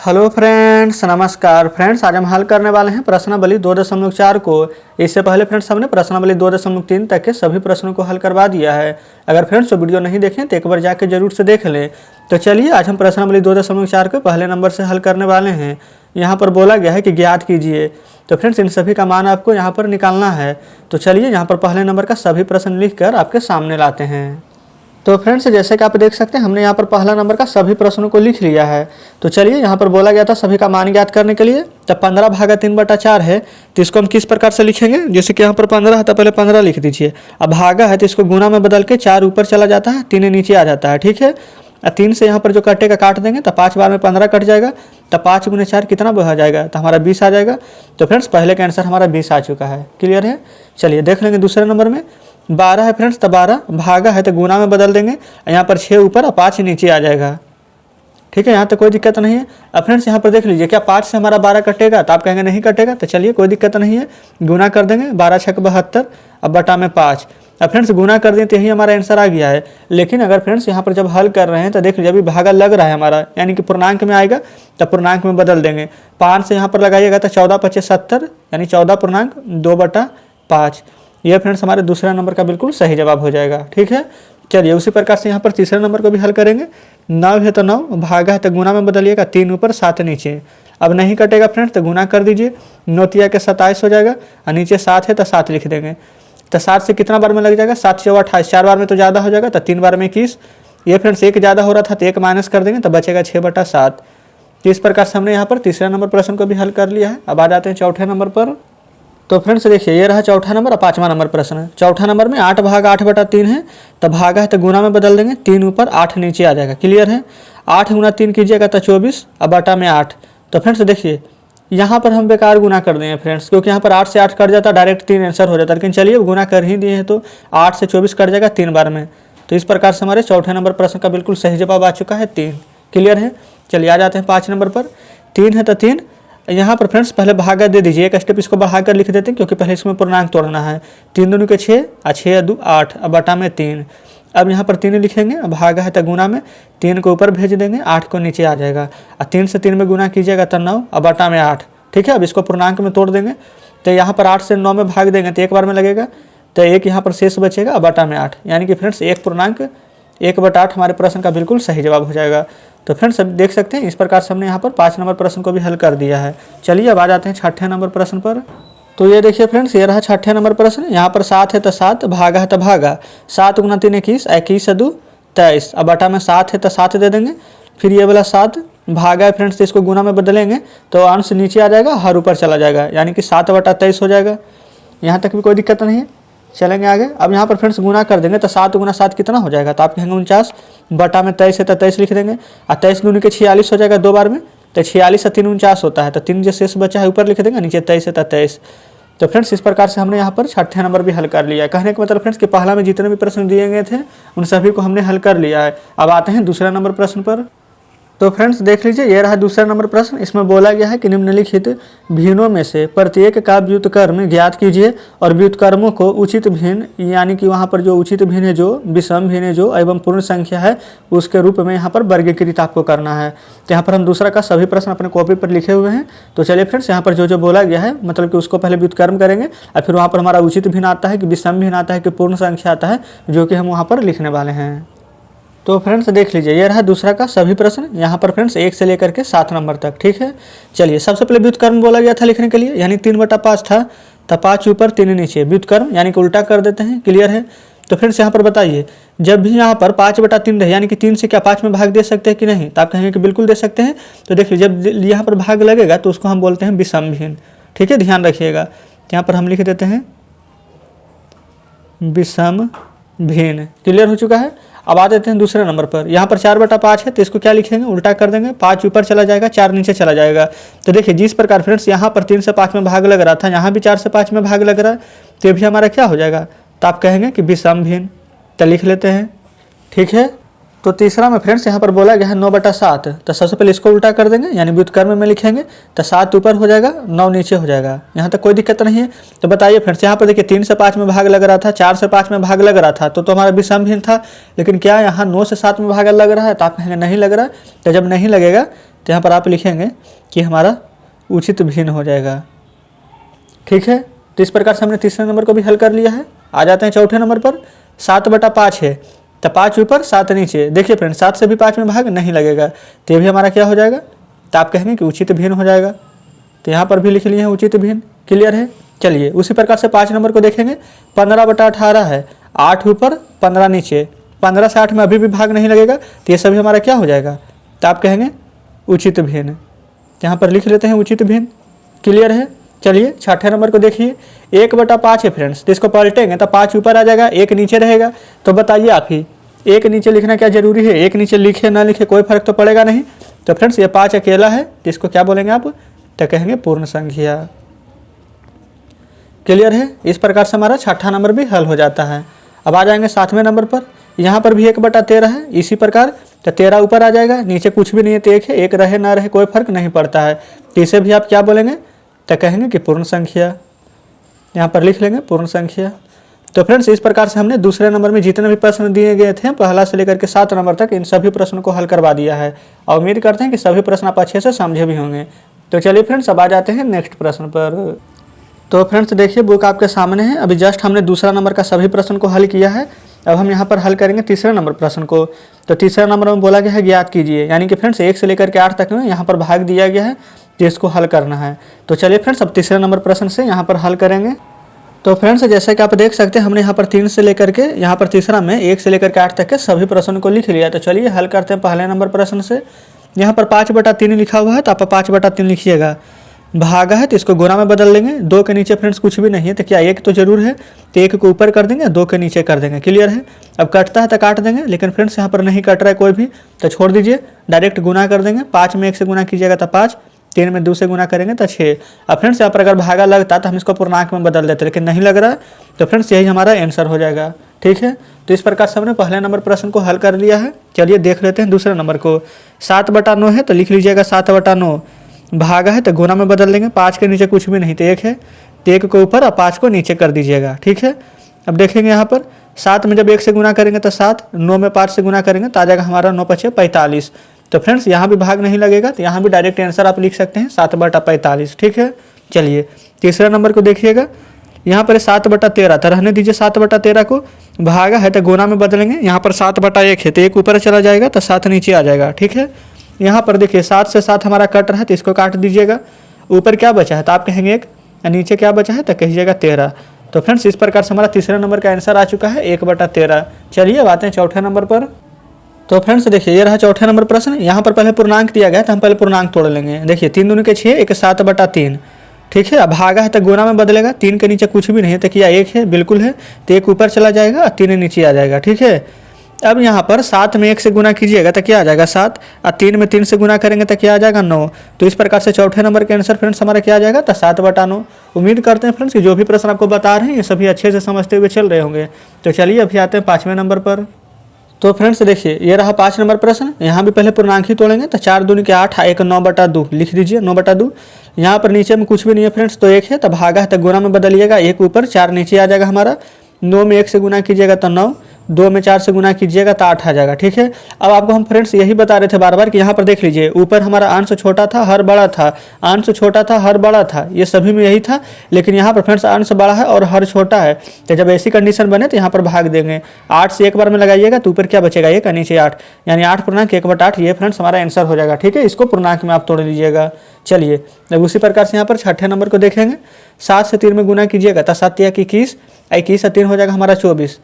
Hello friends, नमस्कार friends. आज हम हल करने वाले हैं प्रश्नावली 2.4 को। इससे पहले फ्रेंड्स हमने प्रश्नावली 2.3 तक के सभी प्रश्नों को हल करवा दिया है। अगर फ्रेंड्स वो वीडियो नहीं देखें तो एक बार जाके जरूर से देख लें। तो चलिए आज हम प्रश्नावली 2.4 को पहले नंबर से हल करने वाले हैं। यहाँ पर बोला गया है कि ज्ञात कीजिए। तो फ्रेंड्स इन सभी का मान आपको यहाँ पर निकालना है। तो चलिए यहाँ पर पहले नंबर का सभी प्रश्न लिख कर आपके सामने लाते हैं। तो फ्रेंड्स जैसे कि आप देख सकते हैं हमने यहाँ पर पहला नंबर का सभी प्रश्नों को लिख लिया है। तो चलिए यहाँ पर बोला गया था सभी का मान ज्ञात करने के लिए। तब 15 भागा 3/4 है तो इसको हम किस प्रकार से लिखेंगे। जैसे कि यहाँ पर 15 है तो पहले 15 लिख दीजिए। अब भागा है तो इसको गुना में बदल के 4 ऊपर चला जाता है, 3 नीचे आ जाता है। ठीक है, 3 से यहाँ पर जो कटेगा काट देंगे तो 5 बार में 15 कट जाएगा। तब 5 गुने 4 कितना हो जाएगा, तो हमारा 20 आ जाएगा। तो फ्रेंड्स पहले का आंसर हमारा 20 आ चुका है। क्लियर है। चलिए देख लेंगे दूसरे नंबर में 12 है फ्रेंड्स। तो 12 भागा है तो गुना में बदल देंगे। यहाँ पर 6 ऊपर और 5 नीचे आ जाएगा। ठीक है, यहाँ तक कोई दिक्कत नहीं है। अब फ्रेंड्स यहाँ पर देख लीजिए क्या 5 से हमारा 12 कटेगा, तो आप कहेंगे नहीं कटेगा। तो चलिए कोई दिक्कत नहीं है, गुना कर देंगे। 12 छक 72 अब बटा में 5। अब फ्रेंड्स गुना कर दें तो यही हमारा आंसर आ गया है। लेकिन अगर फ्रेंड्स यहाँ पर जब हल कर रहे हैं तो देख लीजिए अभी भागा लग रहा है हमारा, यानी कि पूर्णांक में आएगा तो पूर्णांक में बदल देंगे। 5 से यहाँ पर लगाइएगा तो 14 × 5 = 70, यानी 14.2/5। यह फ्रेंड्स हमारे दूसरा नंबर का बिल्कुल सही जवाब हो जाएगा। ठीक है, चलिए उसी प्रकार से यहाँ पर तीसरे नंबर को भी हल करेंगे। 9 है तो 9 भागा है तो गुना में बदलिएगा, 3 ऊपर 7 नीचे। अब नहीं कटेगा फ्रेंड्स तो गुना कर दीजिए। 9 × 3 = 27 हो जाएगा और नीचे 7 है तो 7 लिख देंगे। तो 7 से कितना बार में लग जाएगा, 7 × 4 = 28, 4 बार में तो ज़्यादा हो जाएगा, तो 3 बार में 21। ये फ्रेंड्स 1 ज़्यादा हो रहा था तो 1 माइनस कर देंगे तो बचेगा 6/7। तो इस प्रकार से हमने यहाँ पर तीसरे नंबर प्रश्न को भी हल कर लिया है। अब आ जाते हैं चौथे नंबर पर। तो फ्रेंड्स देखिए ये रहा चौथा नंबर और पाँचवा नंबर प्रश्न। चौथा नंबर में 8 भागा 8/3 है। तो भागा है तो गुना में बदल देंगे, 3 ऊपर 8 नीचे आ जाएगा। क्लियर है। 8 × 3 कीजिएगा तो 24 और बटा में 8। तो फ्रेंड्स देखिए यहाँ पर हम बेकार गुना कर देंगे फ्रेंड्स, क्योंकि यहाँ पर 8 से 8 कट जाता है, डायरेक्ट 3 आंसर हो जाता है। लेकिन चलिए गुना कर ही दिए हैं तो 8 से 24 कट जाएगा 3 बार में। तो इस प्रकार से हमारे चौथे नंबर प्रश्न का बिल्कुल सही जवाब आ चुका है 3। क्लियर है। चलिए आ जाते हैं 5 नंबर पर। 3 है तो 3, यहाँ पर फ्रेंड्स पहले भागा दे दीजिए, एक स्टेप इसको बढ़ाकर लिख देते हैं क्योंकि पहले इसमें पूर्णांक तोड़ना है। 3 दूनी के 6 और 6 2 8 और बटा में 3। अब यहाँ पर 3 लिखेंगे, भागा है तो गुना में 3 को ऊपर भेज देंगे, 8 को नीचे आ जाएगा। और 3 से 3 में गुना कीजिएगा तो 9 और बटा में 8। ठीक है, अब इसको पूर्णांक में तोड़ देंगे। तो यहाँ पर 8 से 9 में भाग देंगे तो 1 बार में लगेगा, तो 1 यहाँ पर शेष बचेगा और बटा में 8, यानी कि फ्रेंड्स 1/8 हमारे प्रश्न का बिल्कुल सही जवाब हो जाएगा। तो फ्रेंड्स अब देख सकते हैं इस प्रकार से हमने यहाँ पर 5 नंबर प्रश्न को भी हल कर दिया है। चलिए अब आ जाते हैं छठे नंबर प्रश्न पर। तो ये देखिए फ्रेंड्स ये रहा छठे नंबर प्रश्न। यहाँ पर 7 है तो 7 भागा है तो भागा, 7 × 3 = 21, 21 × 2 = 23। अब बटा में 7 है तो 7 दे देंगे। फिर ये वाला 7 भागा है फ्रेंड्स, इसको गुना में बदलेंगे तो अंश नीचे आ जाएगा, हर ऊपर चला जाएगा, यानी कि 7/23 हो जाएगा। यहाँ तक भी कोई दिक्कत नहीं है। चलेंगे आगे। अब यहाँ पर फ्रेंड्स गुना कर देंगे तो 7 × 7 कितना हो जाएगा, तो आप कहेंगे 49 बटा में 23 है तो 23 लिख देंगे। और 23 दूनी के 46 हो जाएगा 2 बार में, तो 46 और 3 49 होता है। तो 3 जो शेष बचा है ऊपर लिख देंगे, नीचे 23 है तो 23। तो फ्रेंड्स इस प्रकार से हमने यहाँ पर छठे नंबर भी हल कर लिया है। कहने का मतलब फ्रेंड्स कि पहला में जितने भी प्रश्न दिए गए थे उन सभी को हमने हल कर लिया है। अब आते हैं दूसरा नंबर प्रश्न पर। तो फ्रेंड्स देख लीजिए ये रहा दूसरा नंबर प्रश्न। इसमें बोला गया है कि निम्नलिखित भिन्नों में से प्रत्येक का व्युत्क्रम ज्ञात कीजिए और व्युत्क्रमों को उचित भिन्न, यानी कि वहाँ पर जो उचित भिन्न है, जो विषम भिन्न है, जो एवं पूर्ण संख्या है उसके रूप में यहाँ पर वर्गीकृत आपको करना है। तो यहाँ पर हम दूसरा का सभी प्रश्न अपने कॉपी पर लिखे हुए हैं। तो चलिए फ्रेंड्स यहाँ पर जो बोला गया है मतलब कि उसको पहले व्युत्क्रम करेंगे और फिर वहाँ पर हमारा उचित भिन्न आता है कि विषम भिन्न आता है कि पूर्ण संख्या आता है, जो कि हम वहाँ पर लिखने वाले हैं। तो फ्रेंड्स देख लीजिए ये रहा दूसरा का सभी प्रश्न। यहाँ पर फ्रेंड्स 1 से लेकर के 7 नंबर तक। ठीक है, चलिए सबसे पहले व्युत्क्रम बोला गया था लिखने के लिए, यानी 3/5 था तो 5 ऊपर 3 नीचे, व्युत्क्रम यानी कि उल्टा कर देते हैं। क्लियर है। तो फ्रेंड्स यहाँ पर बताइए जब भी यहाँ पर 5/3 रहे, यानी कि 3 से क्या 5 में भाग दे सकते हैं कि नहीं, तो आप कहेंगे कि बिल्कुल दे सकते हैं। तो देखिए जब यहाँ पर भाग लगेगा तो उसको हम बोलते हैं विषम भिन्न। ठीक है, ध्यान रखिएगा। यहाँ पर हम लिख देते हैं विषम भिन्न। क्लियर हो चुका है। अब आ देते हैं दूसरे नंबर पर। यहाँ पर 4/5 है तो इसको क्या लिखेंगे, उल्टा कर देंगे, 5 ऊपर चला जाएगा, 4 नीचे चला जाएगा। तो देखिए जिस प्रकार फ्रेंड्स यहाँ पर 3 से 5 में भाग लग रहा था, यहाँ भी 4 से 5 में भाग लग रहा है, तो ये भी हमारा क्या हो जाएगा, तो आप कहेंगे कि विषम भिन्न। तो लिख लेते हैं। ठीक है। तो तीसरा में फ्रेंड्स यहाँ पर बोला गया है 9/7। तो सबसे पहले इसको उल्टा कर देंगे, यानी व्युत्क्रम में लिखेंगे तो 7 ऊपर हो जाएगा, 9 नीचे हो जाएगा। यहाँ तक कोई दिक्कत नहीं है। तो बताइए फ्रेंड्स यहाँ पर देखिए 3 से 5 में भाग लग रहा था, 4 से 5 में भाग लग रहा था, तो हमारा विषम भिन्न था। लेकिन क्या यहाँ 9 से 7 में भाग लग रहा है, तो आप कहेंगे नहीं लग रहा है। तो जब नहीं लगेगा तो यहाँ पर आप लिखेंगे कि हमारा उचित भिन्न हो जाएगा। ठीक है, तो इस प्रकार से हमने तीसरे नंबर को भी हल कर लिया है। आ जाते हैं चौथे नंबर पर। 7/5 है तो 5 ऊपर 7 नीचे। देखिए फ्रेंड 7 से भी 5 में भाग नहीं लगेगा, तो ये भी हमारा क्या हो जाएगा, तो आप कहेंगे कि उचित भिन्न हो जाएगा। तो यहाँ पर भी लिख लिए हैं उचित भिन्न। क्लियर है। चलिए उसी प्रकार से 5 नंबर को देखेंगे। 15/18 है, 8 ऊपर 15 नीचे। 15 से 8 में अभी भी भाग नहीं लगेगा, तो ये सभी हमारा क्या हो जाएगा, तो आप कहेंगे उचित भिन्न। यहाँ पर लिख लेते हैं उचित भिन्न। क्लियर है। चलिए छठे नंबर को देखिए। 1/5 है फ्रेंड्स, तो इसको पलटेंगे तो 5 ऊपर आ जाएगा, 1 नीचे रहेगा। तो बताइए आप ही, 1 नीचे लिखना क्या जरूरी है? 1 नीचे लिखे ना लिखे कोई फर्क तो पड़ेगा नहीं। तो फ्रेंड्स ये 5 अकेला है, जिसको क्या बोलेंगे आप, तो कहेंगे पूर्ण संख्या। क्लियर है। इस प्रकार से हमारा छठा नंबर भी हल हो जाता है। अब आ जाएंगे 7वें नंबर पर। यहाँ पर भी 1/13 है, इसी प्रकार तो 13 ऊपर आ जाएगा, नीचे कुछ भी नहीं है तो 1 है, 1 रहे ना रहे कोई फर्क नहीं पड़ता है। तो इसे भी आप क्या बोलेंगे, तो कहेंगे कि पूर्ण संख्या। यहाँ पर लिख लेंगे पूर्ण संख्या। तो फ्रेंड्स इस प्रकार से हमने दूसरे नंबर में जितने भी प्रश्न दिए गए थे पहला से लेकर के 7 नंबर तक, इन सभी प्रश्नों को हल करवा दिया है और उम्मीद करते हैं कि सभी प्रश्न आप अच्छे से समझे भी होंगे। तो चलिए फ्रेंड्स अब आ जाते हैं नेक्स्ट प्रश्न पर। तो फ्रेंड्स देखिए बुक आपके सामने है। अभी जस्ट हमने दूसरा नंबर का सभी प्रश्न को हल किया है। अब हम यहाँ पर हल करेंगे तीसरे नंबर प्रश्न को। तो तीसरे नंबर में बोला गया है ज्ञात कीजिए, यानी कि फ्रेंड्स 1 से लेकर के 8 तक में यहाँ पर भाग दिया गया है, जिसको हल करना है। तो चलिए फ्रेंड्स अब तीसरे नंबर प्रश्न से यहाँ पर हल करेंगे। तो फ्रेंड्स जैसे कि आप देख सकते हैं हमने यहाँ पर 3 से लेकर के यहाँ पर तीसरा में 1 से लेकर के 8 तक के सभी प्रश्न को लिख लिया। तो चलिए हल करते हैं पहले नंबर प्रश्न से। यहाँ पर 5/3 लिखा हुआ है, तो आप 5/3 लिखिएगा। भागा है तो इसको गुणा में बदल लेंगे। 2 के नीचे फ्रेंड्स कुछ भी नहीं है, तो क्या 1 तो जरूर है, तो 1 को ऊपर कर देंगे, 2 के नीचे कर देंगे। क्लियर है। अब कटता है तो काट देंगे, लेकिन फ्रेंड्स यहाँ पर नहीं कट रहा है कोई भी, तो छोड़ दीजिए, डायरेक्ट गुना कर देंगे। 5 में 1 से गुना कीजिएगा तो 5, 3 में 2 से गुना करेंगे तो 6। अब फ्रेंड्स यहाँ पर अगर भागा लगता तो हम इसको पूर्णांक में बदल देते, लेकिन नहीं लग रहा है, तो फ्रेंड्स यही हमारा आंसर हो जाएगा। ठीक है। तो इस प्रकार से हमने पहले नंबर प्रश्न को हल कर लिया है। चलिए देख लेते हैं दूसरे नंबर को। 7/9 है, तो लिख लीजिएगा 7/9। भागा है तो गुना में बदल देंगे। 5 के नीचे कुछ भी नहीं तो 1 है, तो 1 को ऊपर और 5 को नीचे कर दीजिएगा। ठीक है। अब देखेंगे यहाँ पर 7 में जब 1 से गुना करेंगे तो 7, 9 में 5 से गुना करेंगे तो आ जाएगा हमारा 9×5 = 45। तो फ्रेंड्स यहाँ भी भाग नहीं लगेगा, तो यहाँ भी डायरेक्ट आंसर आप लिख सकते हैं 7/45। ठीक है। चलिए तीसरे नंबर को देखिएगा। यहाँ पर 7/13, तो रहने दीजिए 7/13 को। भागा है तो गुना में बदलेंगे। यहाँ पर 7/1 है, तो 1 ऊपर चला जाएगा तो 7 नीचे आ जाएगा। ठीक है। यहाँ पर देखिए 7 से 7 हमारा कट रहा है, तो इसको काट दीजिएगा। ऊपर क्या बचा है, तो आप कहेंगे 1, नीचे क्या बचा है, तो कहिएगा 13। तो फ्रेंड्स इस प्रकार से हमारा तीसरे नंबर का आंसर आ चुका है 1/13। चलिए अब आते हैं चौथे नंबर पर। तो फ्रेंड्स देखिए ये रहा चौथे नंबर प्रश्न। यहाँ पर पहले पूर्णांक दिया गया, तो हम पहले पूर्णांक तोड़ लेंगे। देखिए 3 दूनी के 6, 1 7/3। ठीक है। अब भागा है तो गुना में बदलेगा। 3 के नीचे कुछ भी नहीं है, तो क्या 1 है, बिल्कुल है, तो 1 ऊपर चला जाएगा और 3 नीचे आ जाएगा। ठीक है। अब यहाँ पर 7 में 1 से गुना कीजिएगा तो क्या आ जाएगा 7, और 3 में 3 से गुना करेंगे तो क्या आ जाएगा 9। तो इस प्रकार से चौथे नंबर का आंसर फ्रेंड्स हमारा क्या आ जाएगा, तो 7/9। उम्मीद करते हैं फ्रेंड्स कि जो भी प्रश्न आपको बता रहे हैं ये सभी अच्छे से समझते हुए चल रहे होंगे। तो चलिए अभी आते हैं 5वें नंबर पर। तो फ्रेंड्स देखिए ये रहा 5 नंबर प्रश्न। यहाँ भी पहले पूर्णांक ही तोड़ेंगे। तो 4 दूनी के 8, 1 9/2 लिख दीजिए 9/2। यहाँ पर नीचे में कुछ भी नहीं है फ्रेंड्स, तो 1 है, तो भागा है तो गुना में बदलिएगा। 1 ऊपर 4 नीचे आ जाएगा हमारा। 9 में 1 से गुना कीजिएगा तो 9, 2 में 4 से गुना कीजिएगा तो 8 आ जाएगा। ठीक है। अब आपको हम फ्रेंड्स यही बता रहे थे बार बार कि यहाँ पर देख लीजिए ऊपर हमारा अंश छोटा था हर बड़ा था, अंश छोटा था हर बड़ा था, ये सभी में यही था। लेकिन यहाँ पर फ्रेंड्स अंश बड़ा है और हर छोटा है, तो जब ऐसी कंडीशन बने तो यहाँ पर भाग देंगे। 8 से एक बार में लगाइएगा तो ऊपर क्या बचेगा 1 और नीचे 8, यानी 8/1/8। ये फ्रेंड्स हमारा आंसर हो जाएगा। ठीक है। इसको पूर्णांक में आप तोड़ लीजिएगा। चलिए अब उसी प्रकार से यहाँ पर छठे नंबर को देखेंगे। 7 से 3 में गुना कीजिएगा तो 7 × 21, 21 और 3 हो जाएगा हमारा 24।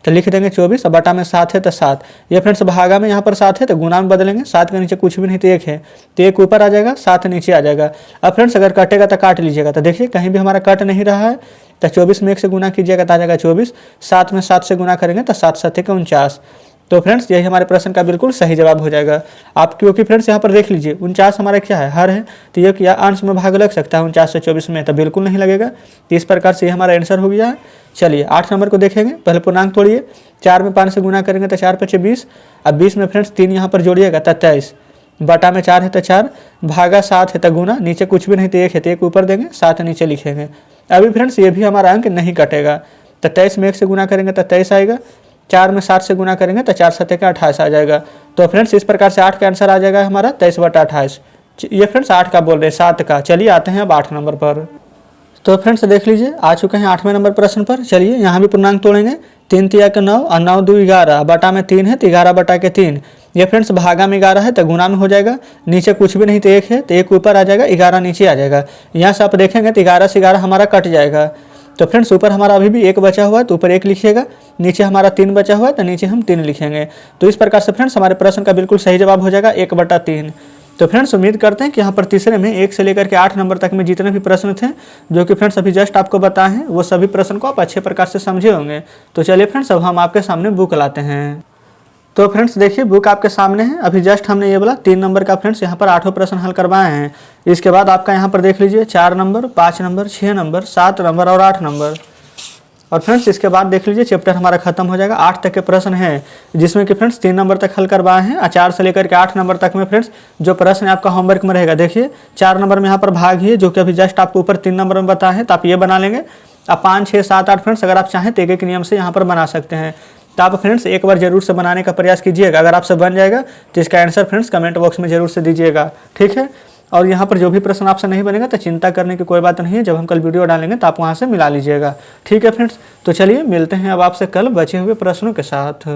तो लिख देंगे 24, और बटा में 7 है तो 7। ये फ्रेंड्स भागा में यहाँ पर 7 है तो गुना में बदलेंगे। 7 के नीचे कुछ भी नहीं तो 1 है, तो 1 ऊपर आ जाएगा, 7 नीचे आ जाएगा। अब फ्रेंड्स अगर कटेगा तो काट लीजिएगा। तो देखिए कहीं भी हमारा कट नहीं रहा है, तो 24 में 1 से गुना कीजिएगा तो आ जाएगा 24। 7 में 7 से गुना करेंगे तो 7 7 × 49। तो फ्रेंड्स यही हमारे प्रश्न का बिल्कुल सही जवाब हो जाएगा। आप क्योंकि फ्रेंड्स यहाँ पर देख लीजिए 49 हमारा क्या है, हर है, तो ये क्या अंश में भाग लग सकता है 49 से 24 में, तो बिल्कुल नहीं लगेगा। तो इस प्रकार से ये हमारा आंसर हो गया है। चलिए 8 नंबर को देखेंगे। पहले पूर्णांक तोड़िए। 4 में 5 से गुना करेंगे तो 4×5 = 20। अब 20 में फ्रेंड्स 3 यहाँ पर जोड़िएगा तो 23, बटा में 4 है तो 4, भागा 7 है तो गुना, नीचे कुछ भी नहीं तो 1 है, तो 1 ऊपर देंगे, 7 नीचे लिखेंगे। अभी फ्रेंड्स ये भी हमारा अंक नहीं कटेगा। तो 23 में 1 से गुना करेंगे तो 23 आएगा। 4 में 7 से गुना करेंगे तो 4 7 का 28 आ जाएगा। तो फ्रेंड्स इस प्रकार से 8 का आंसर आ जाएगा हमारा 23/28। ये फ्रेंड्स 8 का बोल रहे हैं, 7 का। चलिए आते हैं अब 8 नंबर पर। तो फ्रेंड्स देख लीजिए आ चुके हैं 8वें नंबर प्रश्न पर। चलिए यहाँ भी पूर्णांक तोड़ेंगे। 3 तिया के 9 और 9 2 11 बटा में 3 है तो 11 बटा के 3। ये फ्रेंड्स भागा में 11 है तो गुना में हो जाएगा। नीचे कुछ भी नहीं तो 1 है तो 1 ऊपर आ जाएगा, 11 नीचे आ जाएगा। यहाँ से आप देखेंगे तो 11 से 11 हमारा कट जाएगा। तो फ्रेंड्स ऊपर हमारा अभी भी 1 बचा हुआ है तो ऊपर 1 लिखिएगा। नीचे हमारा 3 बचा हुआ है तो नीचे हम 3 लिखेंगे। तो इस प्रकार से फ्रेंड्स हमारे प्रश्न का बिल्कुल सही जवाब हो जाएगा 1/3। तो फ्रेंड्स उम्मीद करते हैं कि यहाँ पर तीसरे में 1 से लेकर के 8 नंबर तक में जितने भी प्रश्न थे जो कि फ्रेंड्स अभी जस्ट आपको बताए हैं वो सभी प्रश्न को आप अच्छे प्रकार से समझे होंगे। तो चलिए फ्रेंड्स अब हम आपके सामने बुक लाते हैं। तो फ्रेंड्स देखिए बुक आपके सामने है। अभी जस्ट हमने ये बोला 3 नंबर का फ्रेंड्स यहाँ पर 8 प्रश्न हल करवाए हैं। इसके बाद आपका यहाँ पर देख लीजिए 4 नंबर, 5 नंबर, 6 नंबर, 7 नंबर और 8 नंबर। और फ्रेंड्स इसके बाद देख लीजिए चैप्टर हमारा खत्म हो जाएगा। 8 तक के प्रश्न हैं जिसमें कि फ्रेंड्स 3 नंबर तक हल करवाए हैं और 4 से लेकर के 8 नंबर तक में फ्रेंड्स जो प्रश्न आपका होमवर्क में रहेगा। देखिए 4 नंबर में यहाँ पर भाग ही है जो कि अभी जस्ट आपको ऊपर 3 नंबर में बताया है तो आप ये बना लेंगे। अब 5 6 7 8 फ्रेंड्स अगर आप चाहें तो एक नियम से यहाँ पर बना सकते हैं। तो आप फ्रेंड्स एक बार जरूर से बनाने का प्रयास कीजिएगा। अगर आपसे बन जाएगा तो इसका आंसर फ्रेंड्स कमेंट बॉक्स में जरूर से दीजिएगा, ठीक है। और यहाँ पर जो भी प्रश्न आपसे नहीं बनेगा तो चिंता करने की कोई बात नहीं है। जब हम कल वीडियो डालेंगे तो आप वहाँ से मिला लीजिएगा, ठीक है फ्रेंड्स। तो चलिए मिलते हैं अब आपसे कल बचे हुए प्रश्नों के साथ।